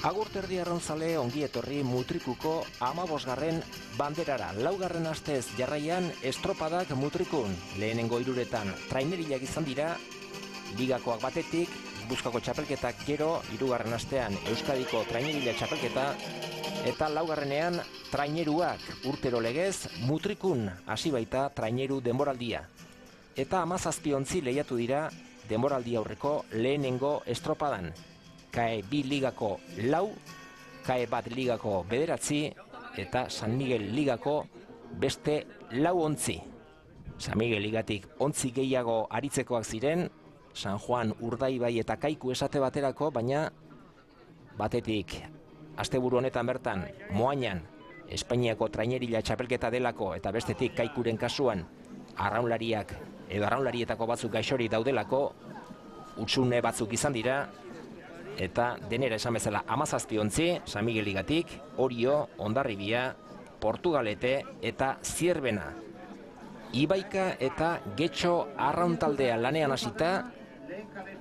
Agurterdi arraunzale ongi etorri Mutrikuko 15. banderara. 4. astez jarraian estropadak Mutrikun. Lehenengo hiruretan trainerilak izan dira, ligakoak batetik, Gipuzkoako txapelketak gero, 3. astean Euskadiko trainerila txapelketa, eta 4. traineruak urtero legez Mutrikun hasi baita traineru denboraldia. Eta 17 lehiatu dira denboraldi aurreko lehenengo estropadan. KAE 2 ligako 4, KAE 1 ligako 9, eta San Miguel ligako beste 4 ontzi. San Miguel ligatik ontzi gehiago aritzekoak ziren, San Juan, Urdaibai eta Kaiku esate baterako, baina batetik asteburu honetan bertan Moañan Espainiako trainerila txapelketa delako, eta bestetik Kaikuren kasuan arraunlariak edo arraunlarietako batzuk gaixori daudelako, hutsune batzuk izan dira. Eta denera esan bezala 17 ontzi, San Miguel ligatik, Orio, Hondarribia, Portugalete eta Zierbena. Ibaika eta Getxo arrauntaldea lanean hasita,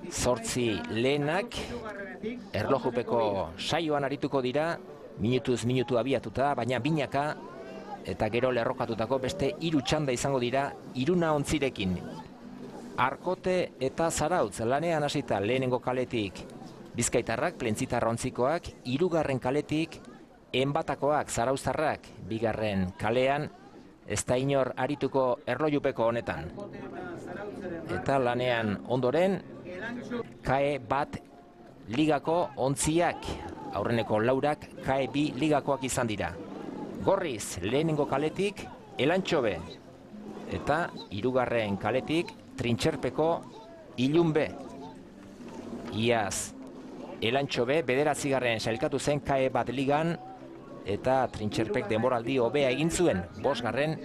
8 lehenak erlojupeko saioan arituko dira, minutuz minutu abiatuta, baina binaka eta gero lerrokatutako beste 3 txanda izango dira 3 ontzirekin. Arkote eta Zarautz lanean hasita lehenengo kaletik, Bizkaitarrak, Plentzitarra ontzikoak, 3. kaletik, Enbatakoak, Zarauztarrak, 2. kalean, ez da inor arituko erlojupeko honetan. Eta lanean ondoren, KAE 1 ligako ontziak, aurreneko 4 KAE 2 ligakoak izan dira. Gorriz, lehenengo kaletik, Elantxobe, eta 3. kaletik, Trintxerpeko Ilunbe. Iaz, Elantxobe 9. sailkatu zen KAE 1 ligan, eta Trintxerpek denboraldi hobea egin zuen, 5.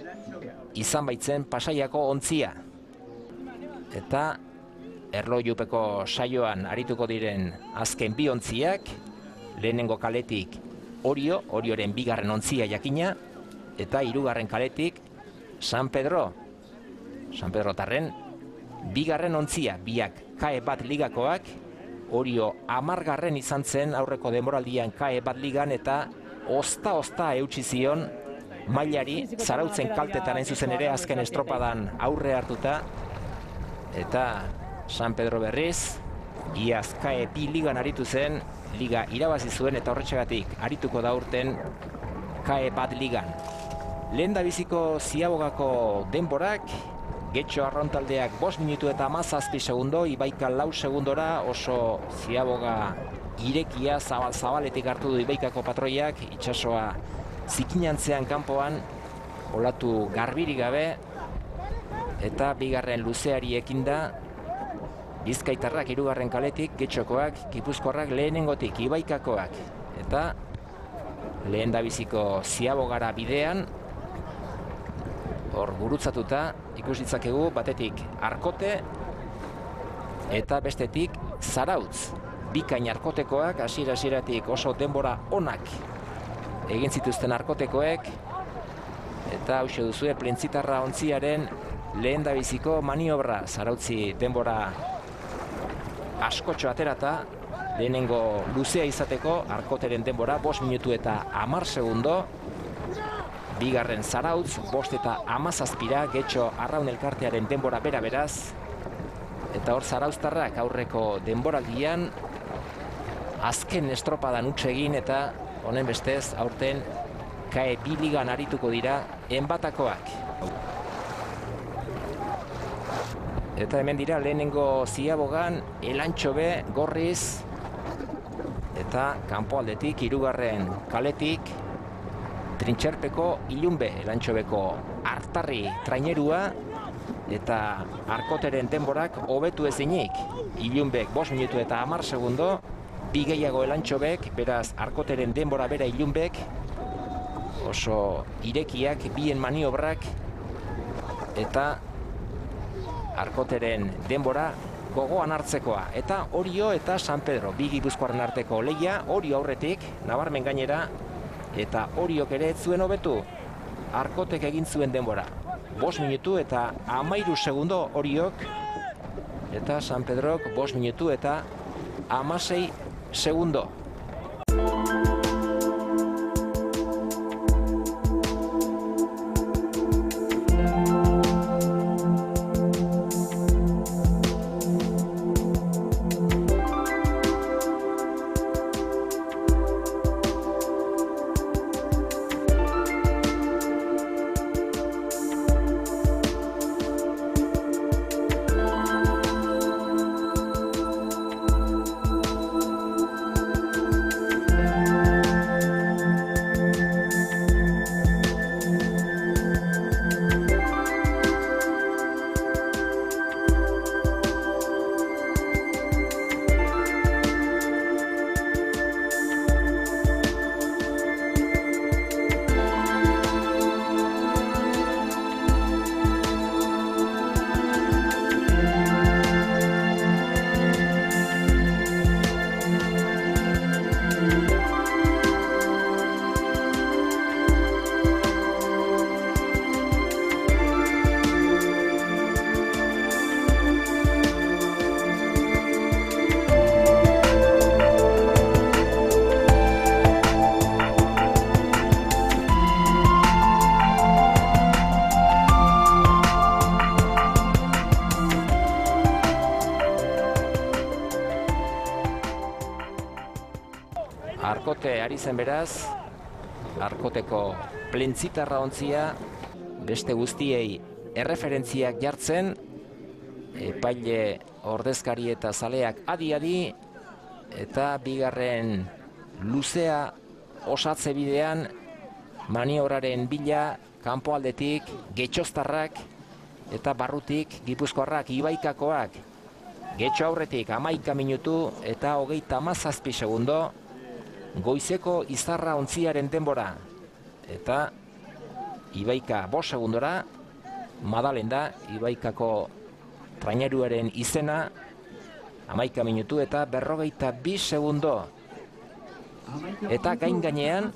izan baitzen Pasaiako ontzia. Eta erlojupeko saioan arituko diren azken 2 ontziak, lehenengo kaletik Orio, Orioren 2. ontzia jakina, eta 3. kaletik San Pedro, San Pedrotarren 2. ontzia, biak KAE 1 ligakoak, Orio 10. izan zen aurreko denboraldian KAE 1 ligan, eta ozta eutsi zion mailari, Zarautzen kaltetan hain zuzen ere azken estropadan aurre hartuta. Eta San Pedro berriz, iaz KAE 2 ligan aritu zen, liga irabazi zuen eta horretxegatik arituko da urten KAE 1 ligan. Lehen da biziko Ziabogako denborak, Getxo arrauntaldeak 5 minutu eta 17 segundo, Ibaika 4 segundora, oso Ziaboga irekia zabaletik hartu du Ibaikako patroiak, itsasoa zikinantzean kanpoan, olatu garbirik gabe, eta 2. luzeari ekinda, Bizkaitarrak 3. kaletik, Getxokoak, Gipuzkoarrak lehenengotik, Ibaikakoak, eta lehen da biziko Ziabogara bidean, hor gurutzatuta ikus ditzakegu batetik Arkote eta bestetik Zarautz. Bikain arkotekoak, hasieratik oso denbora onak egin zituzten arkotekoek, eta hauxe duzue Plentzitarra ontziaren lehen da biziko maniobra. Zarautzi denbora askotxo aterata, lehenengo luzea izateko, Arkoteren denbora 5 minutu eta 10 segundo, 2. Zarautz, 5 eta 17, Getxo arraun elkartearen denbora bera beraz, eta hor Zarauztarrak aurreko denboraldian azken estropadan utxe egin, eta honen bestez aurten KAE 2 ligan arituko dira Enbatakoak. Eta hemen dira lehenengo Ziabogan Elantxobe, Gorriz, eta kanpoaldetik 3. kaletik Trintxerpeko Ilunbe, Elantxobeko Artarri trainerua, eta Arkoteren denborak hobetu ezinik. Ilunbek 5 minutu eta 10 segundo, 2 gehiago Elantxobek, beraz Arkoteren denbora bera Ilunbek, oso irekiak, bien maniobrak, eta Arkoteren denbora gogoan hartzekoa. Eta Orio eta San Pedro, 2 Gipuzkoarren arteko lehia, Orio aurretik, nabarmen gainera, eta Oriok ere ez zuen hobetu, Arkotek egin zuen denbora. 5 minutu eta 13 segundo Oriok, eta San Pedrok 5 minutu eta 16 segundo. Arkote ari zen beraz, Arkoteko plentzitarra ontzia, beste guztiei erreferentziak jartzen, epaile ordezkari eta zaleak adi-adi, eta bigarren luzea osatze bidean, maniobraren bila, kanpoaldetik, getxoztarrak, eta barrutik, gipuzkoarrak, ibaikakoak, getxo aurretik 11 minutu eta 37 segundo, goizeko izarra ontziaren denbora, eta Ibaika 5 segundora, Madalen da, Ibaikako traineruaren izena, 11 minutu eta 42 segundo. Eta gain-gainean,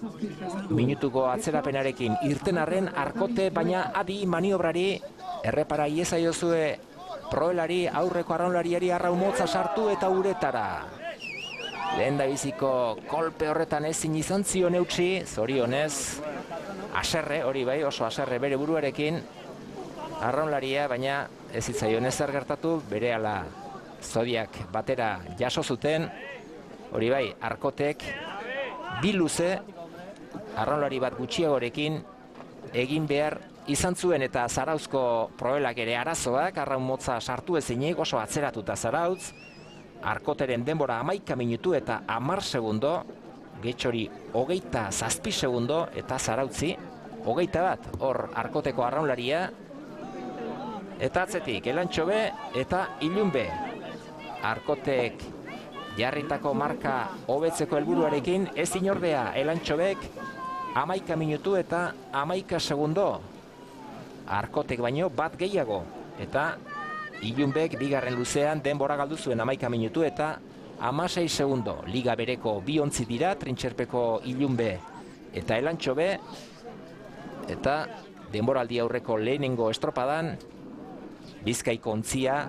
minutuko atzerapenarekin irtenarren Arkote, baina adi maniobrari, errepara iezaiozue proelari, aurreko arraunlariari arraumotza sartu eta uretara. Lehen da biziko kolpe horretan ezin izan zion eutsi, zorionez, aserre, hori bai, oso aserre bere buruarekin, arraunlaria, baina ez zitzaion ezer gertatu, berehala zodiak batera jaso zuten, hori bai, Arkotek, bi luze, arraunlari bat gutxiagorekin, egin behar izan zuen eta Zarauzko proelak ere arazoak, arraun motza sartu ezinik, oso atzeratuta Zarautz, Arkoteren denbora 11 minutu eta 10 segundo, Getxori 27 segundo eta Zarautzi 21, hor Arkoteko arraunlaria, eta atzetik Elantxobe eta Ilunbe. Arkotek jarritako marka hobetzeko helburuarekin ez inordea, Elantxobek 11 minutu eta 11 segundo. Arkotek baino bat gehiago, eta Ilunbek bigarren luzean denbora galdu zuen 11 minutu eta 16 segundo. Liga bereko bi ontzi dira, Trintxerpeko Ilunbe eta Elantxobe, eta denboraldi aurreko lehenengo estropadan, Bizkaiko ontzia,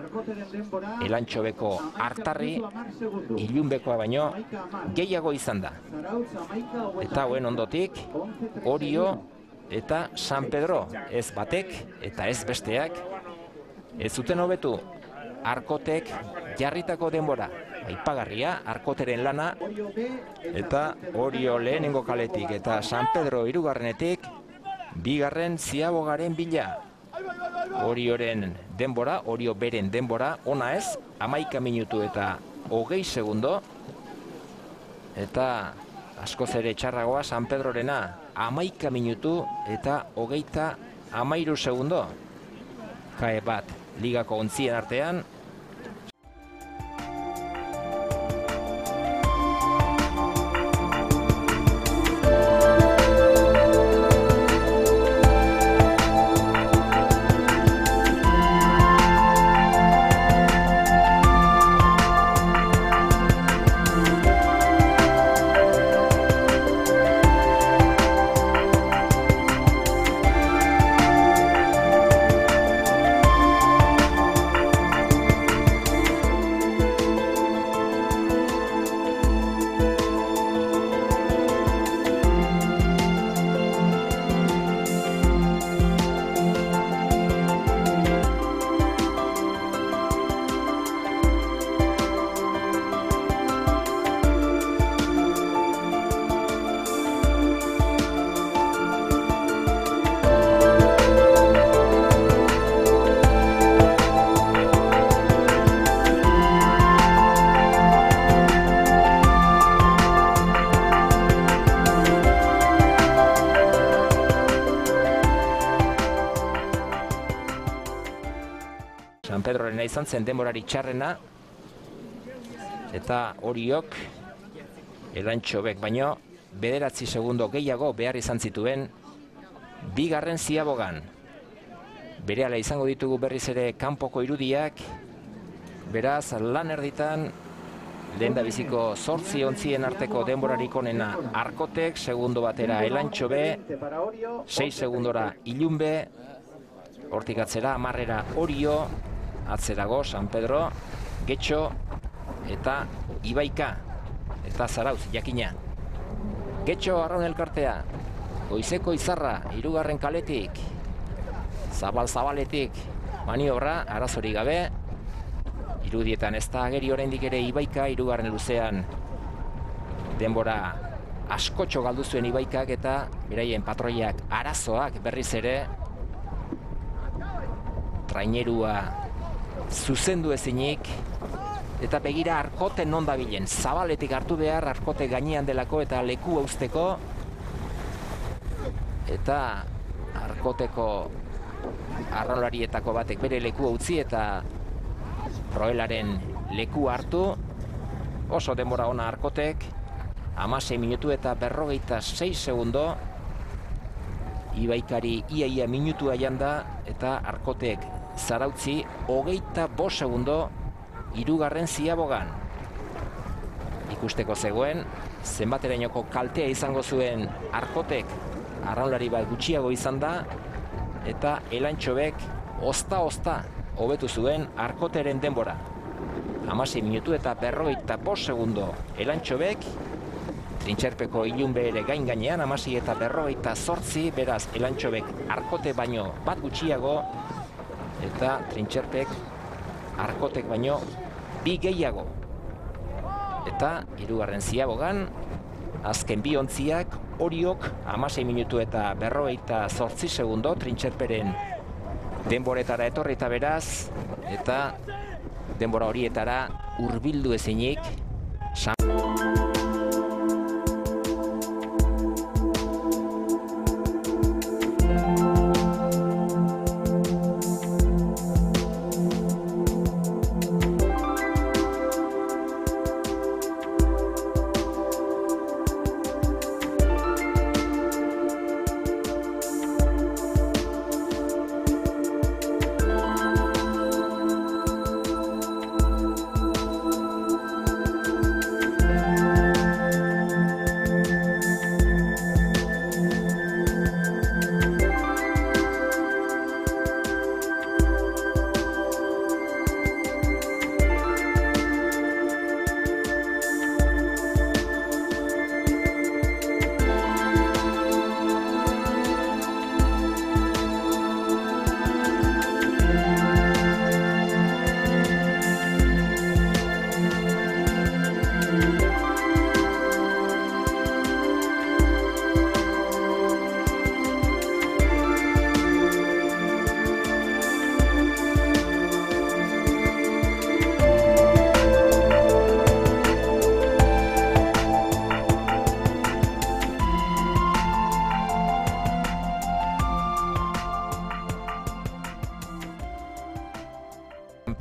Elantxobeko Artarri, Ilunbekoa baino gehiago izan da. Eta hoen ondotik, Orio eta San Pedro, ez batek eta ez besteak, ez zuten hobetu. Arkotek jarritako denbora, aipagarria, Arkoteren lana, eta Orio lehenengo kaletik eta San Pedro hirugarrenetik, bigarren ziabogaren bila. Orioren denbora, Orio beren denbora, ona ez, 11 minutu eta 20 segundo, eta askoz ere txarragoa San Pedrorena, 11 minutu eta 23 segundo. Kae bat ligako ontzien artean. San Pedrorena izan zen denborari txarrena, eta Oriok, Elantxobek baino, 9 segundo gehiago behar izan zituen, bigarren ziabogan. Berehala izango ditugu berriz ere kanpoko irudiak, beraz lan erditan, lehen da biziko 8 ontzien arteko denborarik onena Arkotek, segundo batera Elantxobe, 6 segundora Ilunbe, hortik atzera, 10era Orio, atzerago San Pedro, Getxo eta Ibaika eta Zarautz jakina. Getxo arraun elkartea, goizeko izarra, hirugarren kaletik, zabaletik maniobra, arazorik gabe, irudietan ez da ageri oraindik ere Ibaika, hirugarren luzean denbora askotxo galdu zuen Ibaikak eta beraien patroiak arazoak berriz ere. Trainerua zuzendu ezinik. Eta begira Arkote non dabilen. Zabaletik hartu behar, Arkote gainean delako eta leku hausteko. Eta Arkoteko arraunlarietako batek bere leku utzi eta Roelaren leku hartu. Oso denbora ona Arkotek. 16 minutu eta 46 segundo. Ibaikari ia minutua janda eta Arkotek zarautzi 25 segundo hirugarren ziabogan. Ikusteko zegoen, zenbaterainoko kaltea izango zuen Arkotek arraunlari bat gutxiago izan da eta Elantxobek ozta hobetu zuen Arkoteren denbora. 16 minutu eta 45 segundo Elantxobek, Trintxerpeko Ilunbe ere gainean 16 eta 48, beraz Elantxobek Arkote baino bat gutxiago eta Trintxerpek Arkotek baino bi gehiago. Eta hirugarren ziabogan azken bi ontziak Oriok 16 minutu eta 48 segundo Trintxerperen denboretara etorri eta beraz eta denbora horietara hurbildu ezinik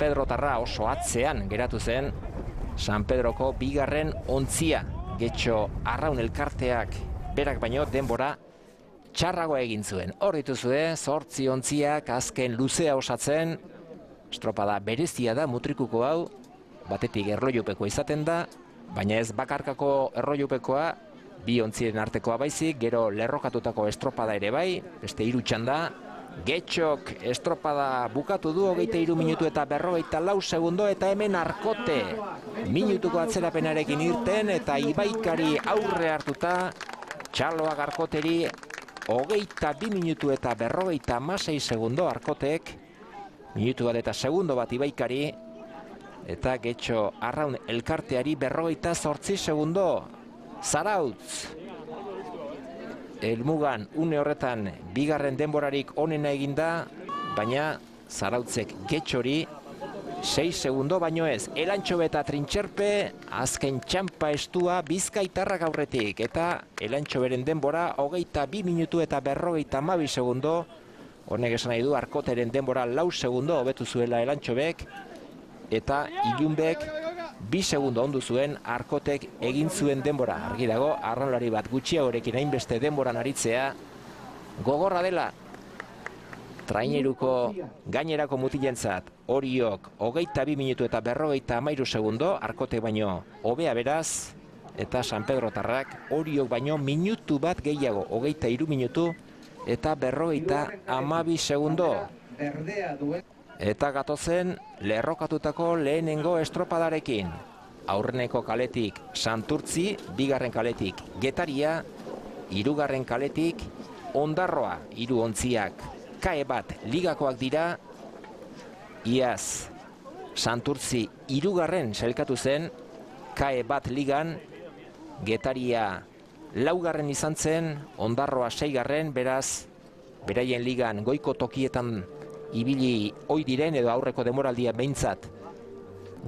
Pedrotarra oso atzean geratu zen San Pedroko bigarren ontzia. Getxo arraun elkarteak berak baino denbora txarrago egin zuen. Hor dituzue, 8 ontziak azken luzea osatzen. Estropada berezia da mutrikuko hau, batetik erlojupekoa izaten da, baina ez bakarkako erlojupekoa, bi ontzien artekoa baizik, gero lerrokatutako estropada ere bai, beste 3 txanda. Getxok estropada bukatu du 23 minutu eta 44 segundo eta hemen Arkote minutuko atzerapenarekin irten eta Ibaikari aurre hartuta txaloak Arkoteri 22 minutu eta 56 segundo Arkotek, minutu bat eta segundo bat Ibaikari eta Getxo arraun elkarteari 58 segundo Zarautz. Helmugan une horretan bigarren denborarik onena eginda, baina Zarautzek Getxori 6 segundo baino ez. Elantxobe eta Trintxerpe azken txampa estua bizkaitarrak aurretik eta Elantxoberen denbora 22 minutu eta 52 segundo. Honek esan nahi du Arkoteren denbora 4 segundo hobetu zuela Elantxobek eta Ilunbek 2 segundo ondu zuen Arkotek egin zuen denbora. Argi dago, arraunlari bat gutxiagorekin hainbeste denboran aritzea gogorra dela. Traineruko gainerako mutilentzat Oriok 22 minutu eta 53 segundo, Arkotek baino hobea beraz, eta San Pedrotarrak Oriok baino minutu bat gehiago, 23 minutu eta 52 segundo. Eta gatozen lerrokatutako lehenengo estropadarekin. Aurreneko kaletik Santurtzi, bigarren kaletik Getaria, hirugarren kaletik Ondarroa. 3 ontziak kae bat ligakoak dira. Iaz Santurtzi hirugarren sailkatu zen, kae bat ligan, Getaria laugarren izan zen, Ondarroa seigarren, beraz, beraien ligan goiko tokietan ibili ohi diren edo aurreko demoraldia behintzat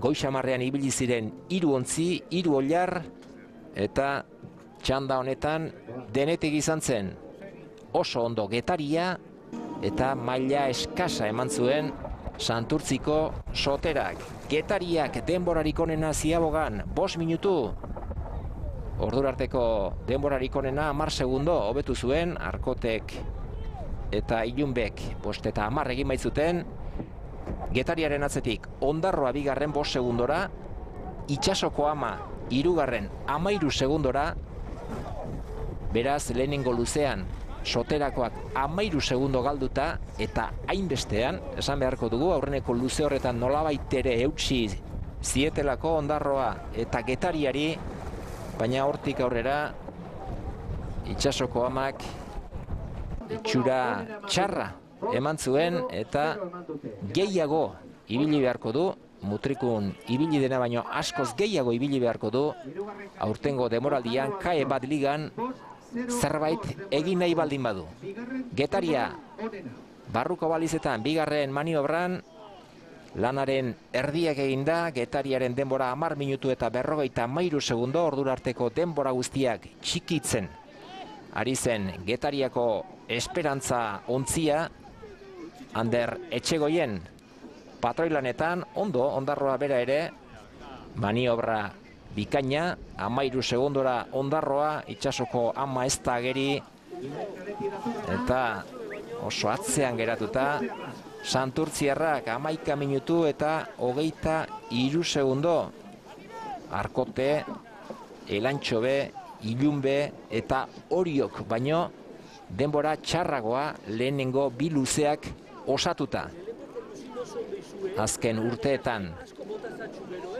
goixamarrean ibili ziren 3 ontzi, 3 ollar, eta txanda honetan denetik izan zen oso ondo Getaria eta maila eskasa eman zuen Santurtziko Soterak. Getariak denborarik onena Ziabogan 5 minutu, ordurarteko denborarik onena 10 segundo hobetu zuen, Arkotek eta Ilunbek 5 eta 10 egin baitzuten. Getariaren atzetik Ondarroa bigarren 5 segundora, Itsasoko Ama hirugarren 13 segundora, beraz lehenengo luzean Soterakoak 13 segundo galduta, eta hainbestean, esan beharko dugu, aurreneko luze horretan nolabait ere eutsi zietelako Ondarroa eta Getariari, baina hortik aurrera Itsasoko Amak itxura txarra eman zuen eta gehiago ibili beharko du, Mutrikun ibili dena baino askoz gehiago ibili beharko du, aurtengo demoraldian KAE bat ligan zerbait egin nahi baldin badu. Getaria barruko balizetan bigarren maniobran lanaren erdiak eginda, Getariaren denbora 10 minutu eta 53 segundo, ordurarteko denbora guztiak txikitzen ari zen Getariako esperantza ontzia. Ander Etxegoien patroilanetan ondo, Ondarroa bera ere maniobra bikaina, 13 segundora Ondarroa, Itsasoko Ama ez da ageri eta oso atzean geratuta. Santurtziarrak 11 minutu eta 23 segundo, Arkote, Elantxobe, Ilunbe eta Oriok baino denbora txarragoa lehenengo 2 luzeak osatuta. Azken urteetan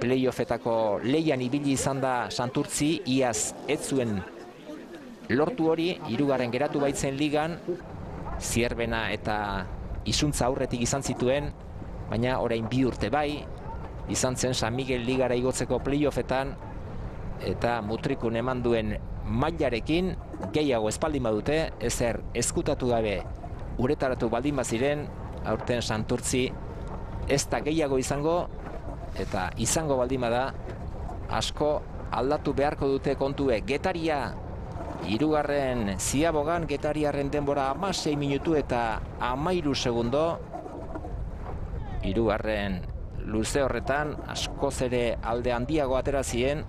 playoffetako leian ibili izan da Santurtzi, iaz ez zuen lortu hori, 3. geratu baitzen ligan, Zierbena eta Izuntza aurretik izan zituen, baina orain 2 urte bai, izan zen San Miguel ligara igotzeko playoffetan, eta Mutrikun eman duen mailarekin gehiago espaldin badute, ezer ezkutatu gabe uretaratu baldin baziren, aurten Santurtzi ez da gehiago izango, eta izango baldin bada asko aldatu beharko dute kontue. Getaria 3. Ziabogan, Getariaren denbora 16 minutu eta 13 segundo. 3. luze horretan askoz ere alde handiago atera ziren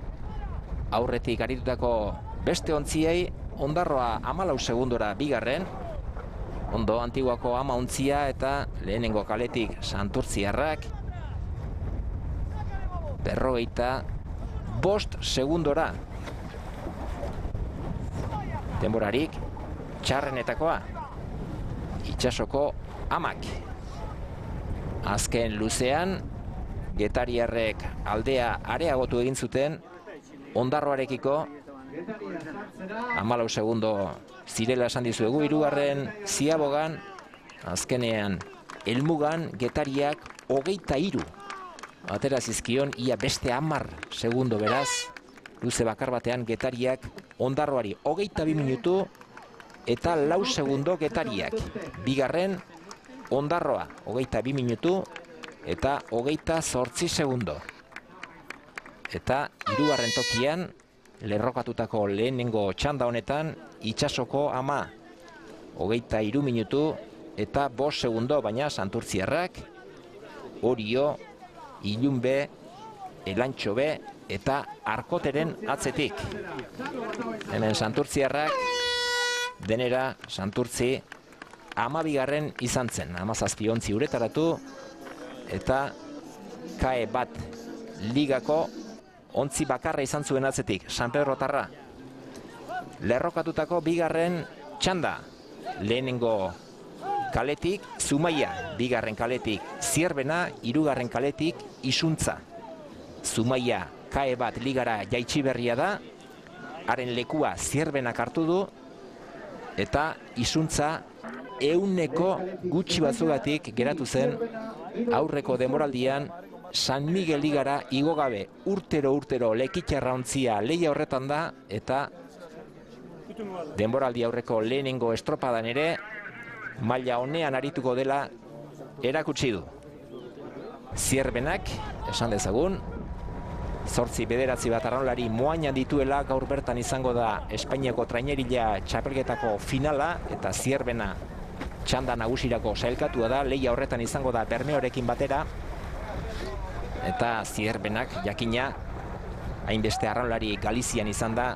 aurretik aritutako beste ontziei. Ondarroa 14 segundora bigarren, ondo Antiguako Ama ontzia eta lehenengo kaletik Santurtziarrak 55 segundora. Denborarik txarrenetakoa Itsasoko Amak. Azken luzean Getariarrek aldea areagotu egin zuten, Ondarroarekiko 14 segundo zirela esan dizuegu. 3. Ziabogan, azkenean helmugan Getariak 23 atera zizkion, ia beste 10 segundo, beraz luze bakar batean Getariak Ondarroari 22 minutu eta 4 segundo Getariak. Bigarren Ondarroa 22 minutu eta 28 segundo. Eta 3. tokian lerrokatutako lehenengo txanda honetan Itsasoko Ama 23 minutu eta 5 segundo, baina Santurtziarrak Orio, Ilunbe, Elantxobe eta Arkoteren atzetik. Hemen Santurtziarrak denera Santurtzi 12. izan zen, 17 ontzi uretaratu, eta KAE bat ligako ontzi bakarra izan zuen atzetik, San Pedrotarra. Lerrokatutako 2. txanda, lehenengo kaletik Zumaia, 2. kaletik Zierbena, 3. kaletik Izuntza. Zumaia KAE bat ligara jaitsi berria da, haren lekua Zierbenak hartu du, eta Izuntza 100 gutxi batzugatik geratu zen aurreko demoraldian San Miguel ligara igo gabe urtero lekitxarra ontzia lehia horretan da, eta denboraldi aurreko lehenengo estropadan ere maila honean arituko dela erakutsi du. Zierbenak, esan dezagun, 8-9 bat arraunlari moainan dituela, gaur bertan izango da Espainiako trainerila txapelketako finala, eta Zierbena txanda nagusirako sailkatua da, lehia horretan izango da Bermeorekin batera, eta Zierbenak jakina hainbeste arraunlari Galizian izan da,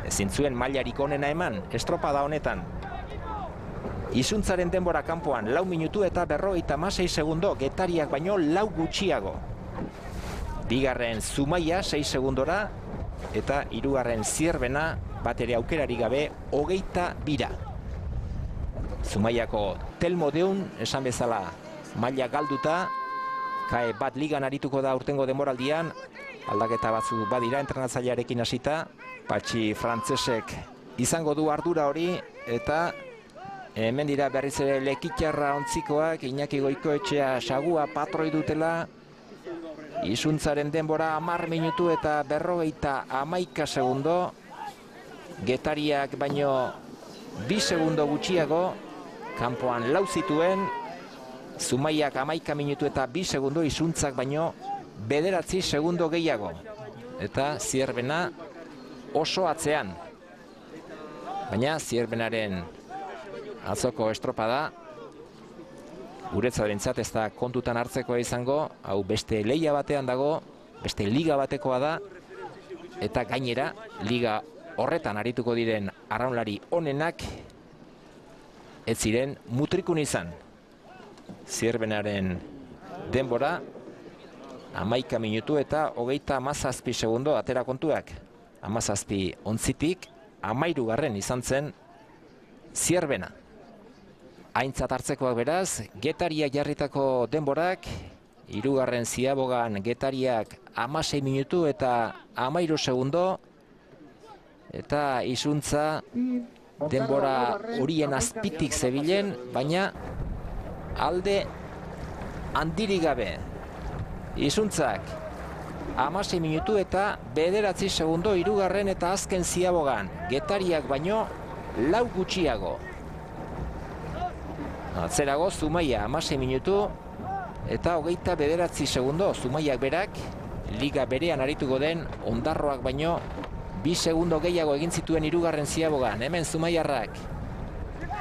ezin zuen mailarik onena eman estropada honetan. Izuntzaren denbora kanpoan 4 minutu eta 56 segundo, Getariak baino 4 gutxiago. Bigarren Zumaia 6 segundora, eta hirugarren Zierbena bat ere aukerari gabe 22. Zumaiako Telmo Deun, esan bezala maila galduta, kae bat ligan arituko da urtengo denboraldian, aldaketa batzu badira entrenatzailearekin hasita, Patxi frantsesek izango du ardura hori, eta hemen dira berriz ere lekitxarra ontzikoak, Iñaki Goikoetxea sagua patroi dutela, izuntzaren denbora 10 minutu eta 51 segundo, Getariak baino 2 segundo gutxiago, kanpoan 4 zituen, Zumaiak 11 minutu eta 2 segundo, izuntzak baino 9 segundo gehiago, eta Zierbena oso atzean. Baina Zierbenaren atzoko estropada guretzarentzat ez da kontutan hartzekoa izango, hau beste lehia batean dago, beste liga batekoa da, eta gainera liga horretan arituko diren arraunlari onenak ez ziren mutrikun izan. Zierbenaren denbora 11 minutu eta 37 segundo atera kontuak. 17 ontzitik 13 izan zen Zierbena. Aintzat hartzekoak beraz, Getariak jarritako denborak, hirugarren Ziabogan Getariak 16 minutu eta 13 segundo, eta izuntza denbora horien azpitik zebilen, baina alde handirik gabe. Izuntzak 16 minutu eta 9 segundo hirugarren eta azken Ziabogan, Getariak baino 4 gutxiago. Atzerago Zumaia 16 minutu eta 29 segundo, Zumaiak berak liga berean arituko den Ondarroak baino 2 segundo gehiago egin zituen hirugarren Ziabogan. Hemen Zumaiarrak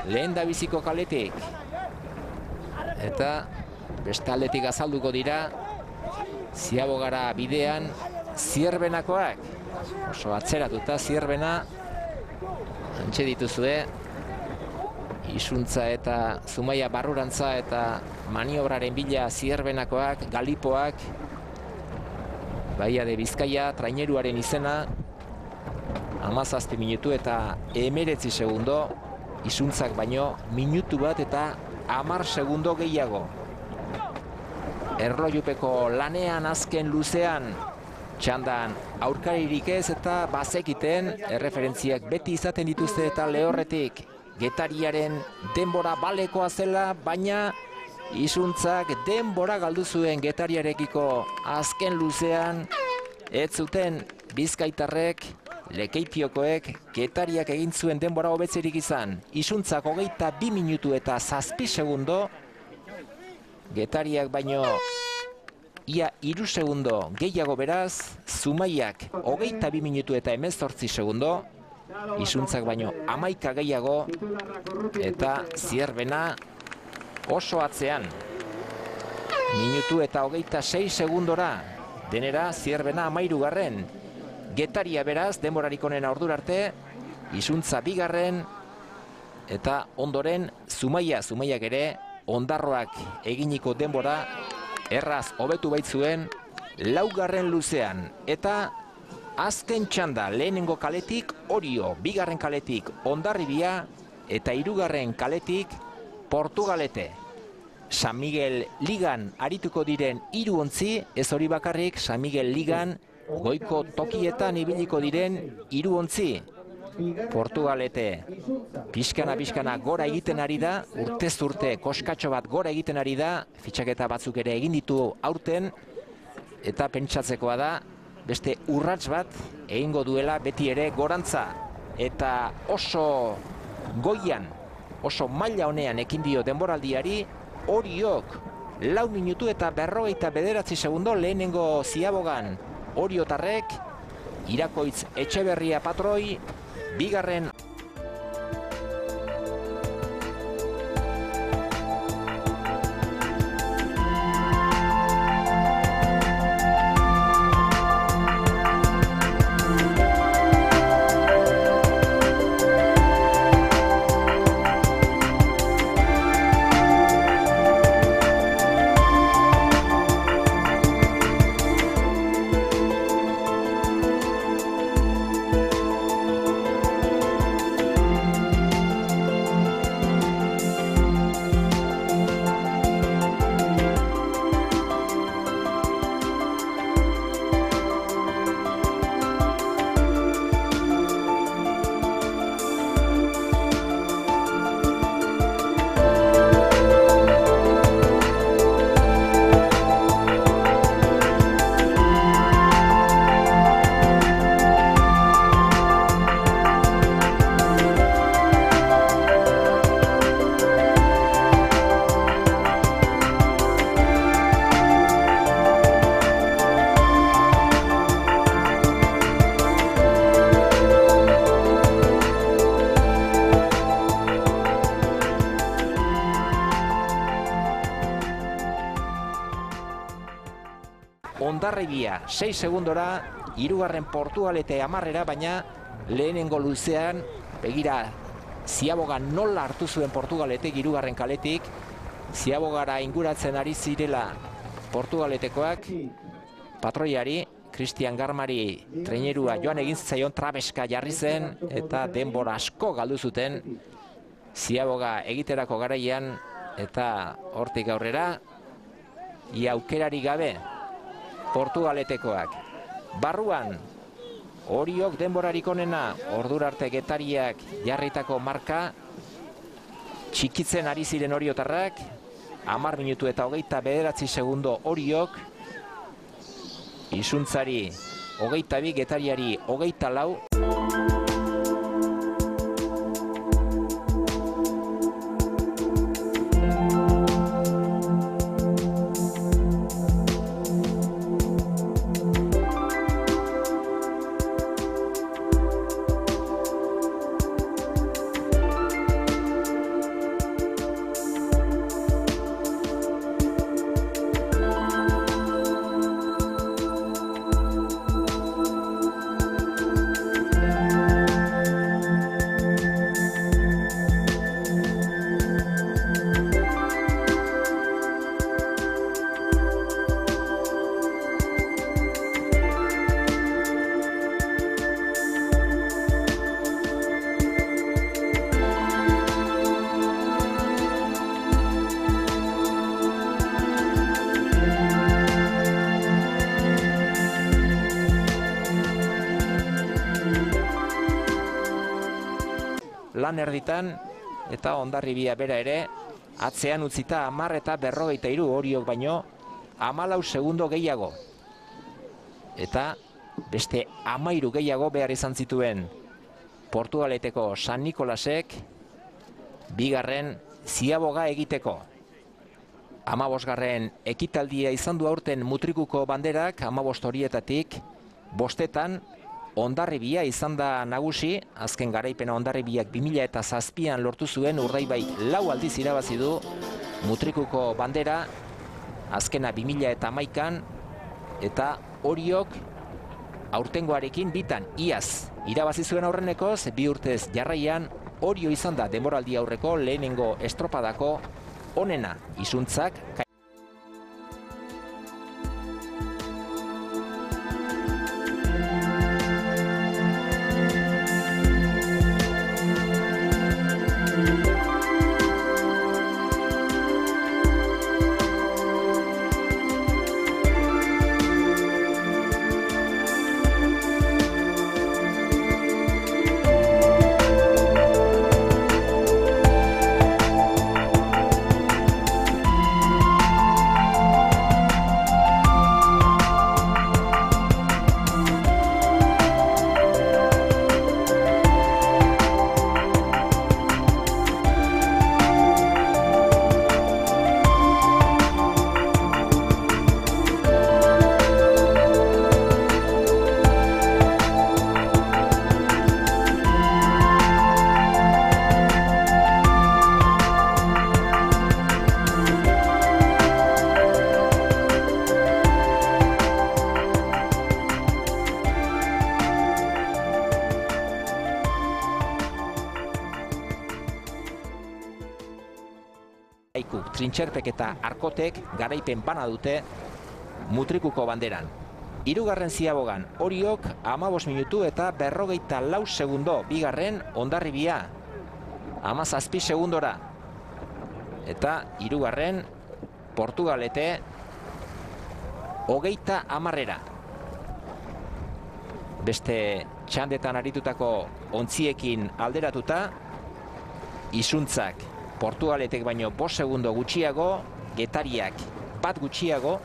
lehen da biziko kaletik, eta beste aldetik azalduko dira Ziabogara bidean Zierbenakoak. Oso atzeratuta Zierbena, antxe dituzue, Izuntza eta Zumaia barrurantza eta maniobraren bila Zierbenakoak, Galipoak, Baia de Bizkaia, traineruaren izena, 17 minutu eta 19 segundo, Izuntzak baino minutu bat eta 10 segundo gehiago. Erlojupeko lanean azken luzean, txandan aurkaririk ez eta bazekiten, erreferentziak beti izaten dituzte eta lehorretik Getariaren denbora balekoa zela, baina Izuntzak denbora galdu zuen Getariarekiko azken luzean, ez zuten Bizkaitarrek, Lekeitiokoek, Getariak egin zuen denbora hobetzerik izan. Izuntzak 22 minutu eta 7 segundo, Getariak baino ia 3 segundo gehiago beraz, Zumaiak 22 minutu eta 18 segundo, Izuntzak baino 11 gehiago, eta Zierbena oso atzean. Minutu eta 26 segundora, denera Zierbena 13garren. Getaria beraz, denborarik onena ordura arte, Izuntza 2garren, eta ondoren Zumaiak ere, Ondarroak eginiko denbora erraz hobetu baitzuen 4garren luzean, eta azken txanda lehenengo kaletik Orio, 2garren kaletik Hondarribia, eta 3garren kaletik Portugalete. San Miguel Ligan arituko diren 3 ontzi, ez hori bakarrik, San Miguel Ligan goiko tokietan ibiliko diren 3 ontzi. Portugalete pixkana gora egiten ari da, urtez urte koskatxo bat gora egiten ari da, fitxaketa batzuk ere egin ditu aurten, eta pentsatzekoa da beste urrats bat egingo duela beti ere gorantza, eta oso goian, oso maila honean ekin dio denboraldiari. Oriok 4 minutu eta 59 segundo lehenengo ziabogan oriotarrek, Irakoitz Etxeberria patroi, bigarren Hondarribia 6 segundora, hirugarren Portugalete 10, baina lehenengo luzean, begira, Ziaboga nola hartu zuen Portugaletek hirugarren kaletik, Ziabogara inguratzen ari zirela Portugaletekoak, patroiari, Cristian Garmari trainerua joan egin zaion trabeska jarri zen, eta denbora asko galdu zuten Ziaboga egiterako garaian, eta hortik aurrera, ia aukerari gabe Portugaletekoak. Barruan, Oriok denborarik onena, ordura arte Getariak jarritako marka, txikitzen ari ziren oriotarrak, 10 minutu eta 29 segundo Oriok, Isuntzari 22, Getariari 24. Lan erditan, eta Hondarribia bera ere, atzean utzita 10 eta 53 Oriok baino, 14 segundo gehiago. Eta beste 13 gehiago behar izan zituen Portugaleteko San Nikolasek, bigarren Ziaboga egiteko. 15. ekitaldia izan du aurten Mutrikuko banderak, 15 horietatik, 5etan, Hondarribia izan da nagusi, azken garaipena Hondarribiak 2007an lortu zuen, Urdaibai 4 aldiz irabazi du Mutrikuko bandera, azkena 2011an, eta Oriok aurtengoarekin bitan iaz irabazi zuen aurrenekoz, 2 urtez jarraian, Orio izan da denboraldi aurreko lehenengo estropadako onena. Isuntzak Kaiku, Trintxerpek eta Arkotek garaipen bana dute Mutrikuko banderan. Hirugarren Ziabogan Oriok 15 minutu eta 44 segundo. Bigarren Hondarribia 17 segundora. Eta hirugarren Portugalete 30 Beste txandetan aritutako ontziekin alderatuta, Isuntzak Portugaletek baino 5 segundo gutxiago, Getariak 1 gutxiago,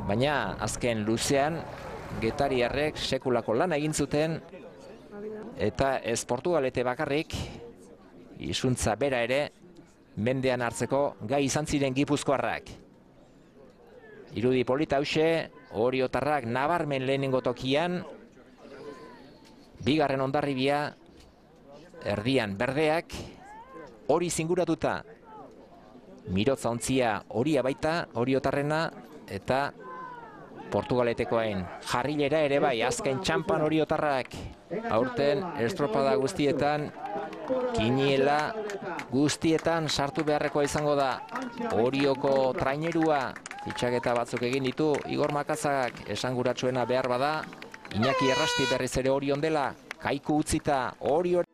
baina azken luzean getariarrek sekulako lana egin zuten, eta ez Portugalete bakarrik, Isuntza bera ere mendean hartzeko gai izan ziren gipuzkoarrak. Irudi polita hause, Oriotarrak nabarmen lehenengo tokian, bigarren Hondarribia, erdian berdeak, hori zinguratuta, Mirotza ontzia horia baita, Oriotarrena, eta Portugaletekoen jarrilera ere bai, azken txampan Oriotarrak. Aurten estropada guztietan, kiniela guztietan sartu beharrekoa izango da. Orioko trainerua, fitxaketa batzuk egin ditu, Igor Makazak esanguratsuena behar bada, Iñaki Errasti berriz ere Orion dela, Kaiku utzita, Orio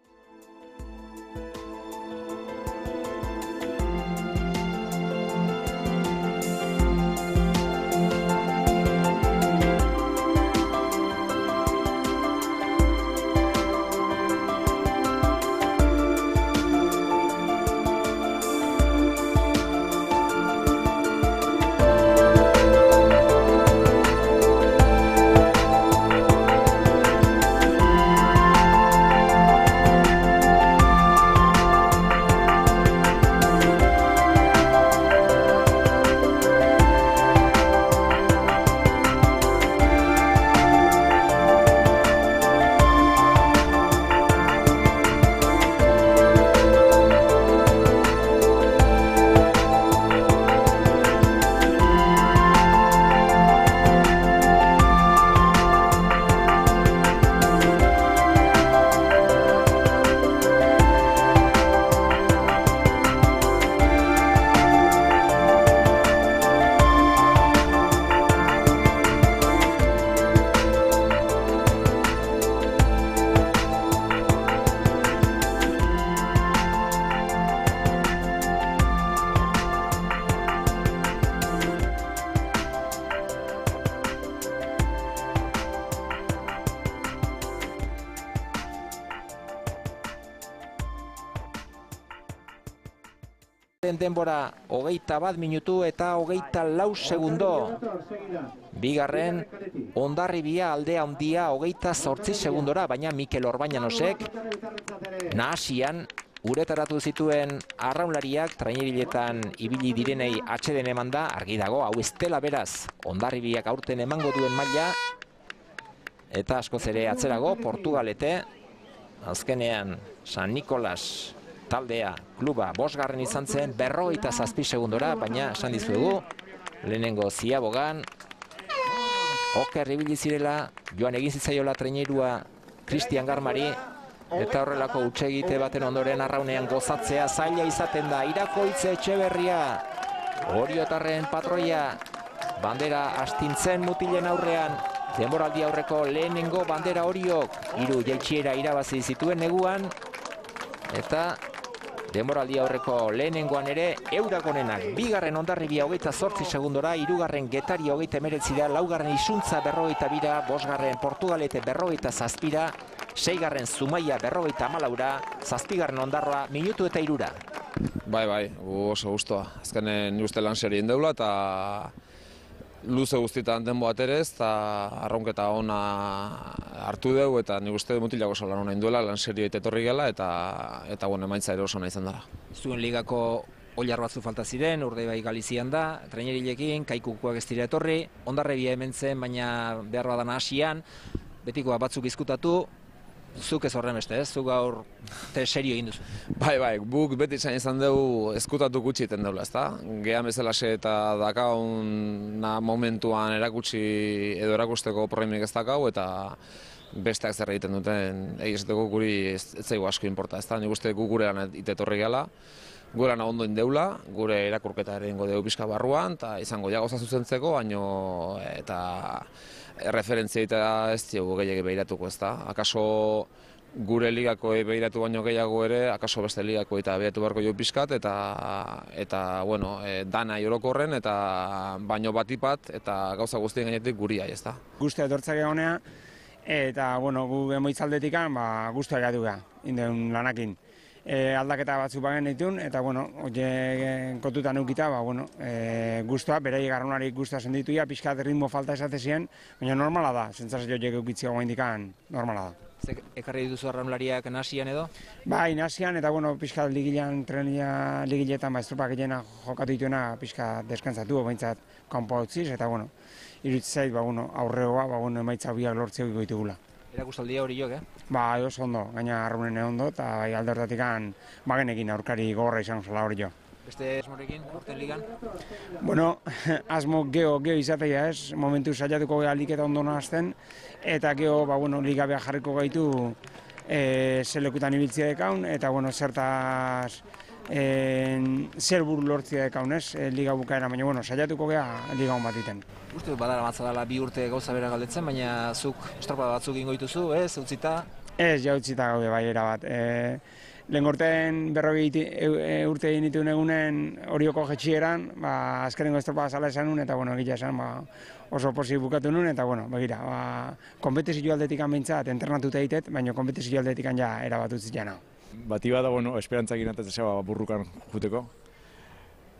denbora 21 minutu eta 24 segundo. Bigarren Hondarribia aldea handia 28 segundora, baina Mikel Orbañanosek nahasian uretaratu zituen arraunlariak traineriletan ibili direnei atxeden eman da, argi dago, hau ez dela beraz Hondarribiak aurten emango duen maila, eta askoz ere atzerago Portugalete, azkenean San Nikolas taldea, kluba, 5. izan zen, 57 segundora, baina esan dizuegu, lehenengo Ziabogan, oker ibili zirela, joan egin zitzaiola trainerua Cristian Garmari, eta horrelako hutsegite baten ondoren arraunean gozatzea zaila izaten da. Irakoitze Etxeberria, Oriotarren patroia, bandera astintzen mutilen aurrean, denboraldi aurreko lehenengo bandera Oriok, 3 jaitsiera irabazi zituen neguan, eta denboraldi aurreko lehenengoan ere eurak onenak. Bigarren Hondarribia 28 segundora, hirugarren Getari 39, laugarren Isuntza 42, bosgarren Portugalete 47, seigarren Zumaia 54, zazpigarren Hondarroa minutu eta 3. Bai, oso gustoa. Azkenen ni uste lan serien deula eta luze guztietan denbo aterez eta arraunketa ona hartu dugu eta nik uste mutilako oso lan hona induela, lan serio etorri gela eta emaitza ere oso nahi izan dara. Zuen ligako oilar batzu falta ziren, Urdaibai Galizian da, trainerilekin, Kaikukoak ez dira etorri, Hondarribia hemen zen, baina behar badan hasian, betikoa batzuk izkutatu, zuk ez horren beste, zuk gaur serio egin duzu. Bai, guk beti izan dugu ezkutatu gutxi iten deula, ezta? Gehan bezalaxe eta dakaun momentuan erakutsi edo erakusteko problemik ez dakau eta besteak zer egiten duten egizateko guri ez zaigu asko inporta, ezta? Nik uste gu gure lan itetorri gala gure lana ondo indeula, gure irakurketa ere ingo dugu pixka barruan, eta izango gauza zuzentzeko, baino eta referentzia eta ez diogu gehiago behiratuko, ez da. Akaso gure ligako behiratu baino gehiago ere, akaso beste ligako eta behiratu beharko jo pixkat, eta bueno, dana orokorren, eta baino batipat, eta gauza guztien gainetik guria, ez da. Guztia etortzak egonea, eta bueno, gu emoitzaldetikan guztua egatu gara, indeun lanakin. Aldaketa batzuk bagen ditun, eta bueno, oie kontutan eukita, guztua, berai garronari guztua sendituia, pixkat ritmo falta esatezien, baina normala da, zentzazio joek eukitzia guain dikan, normala da. Ekarri dituzu arraunlariak nasian edo? Bai, nasian, eta bueno, pixkat ligilean, trenila ligiletan, estropak gehiena jokatu dituena, pixkat deskantzatu, baintzat kanpo utziz, eta bueno, iruditzen zait, aurreoa, emaitza biak lortzea ditugula. Erakustaldia hori jok, Ba, oso ondo, gaina arrunen ondo, eta bai alde horretatik bagenekin aurkari gogorra izan zela hori jo. Beste asmorekin, urten ligan? Bueno, asmo geho izatea ez, momentu saiatuko geha liketa ondo nahazten, eta geho, liga behar jarriko gaitu zelekutan ibiltzia dekaun, eta zertaz zer buru lortzia dekaun ez, liga bukaera, baina saiatuko geha liga hon bat iten. Uste badara matzadala 2 urte gauza bera galdetzen, baina zuk estropada batzuk ingo dituzu, ez, utzita? Ez, ja utzita gaude bai erabat. Lehen gorten 40 urte egin dituen egunen horioko jetxieran, azkenengo estropada zala esan nun, eta egia esan oso posi bukatu nun, eta begira, kompetizio aldetik behintzat entrenatuta ditet, baina kompetizio aldetik ja erabat utzit jana. Bati bada, esperantzak inatetzea burrukan juteko.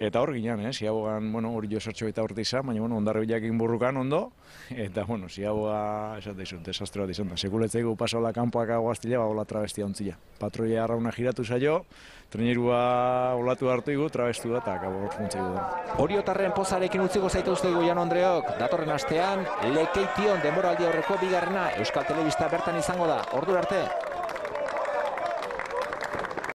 Eta hor ginen, ziabogan, hori jo sortxo eta urte izan, baina ondarri bilakin burrukan ondo, eta ziaboga esate izun, desastre bat izan da. Sekuletzeigu pasola kanpoak aguaztila, hola travestia ontzila. Patroia arrauna giratu zaio, trenerua olatu hartu igu, trabestu da, eta akabo hortzuntzaigu da. Oriotarren pozarekin utziko zaituztegu Jan Andreok, datorren astean, Lekeition denboraldi aurreko bigarrena Euskal Telebista bertan izango da, ordura arte.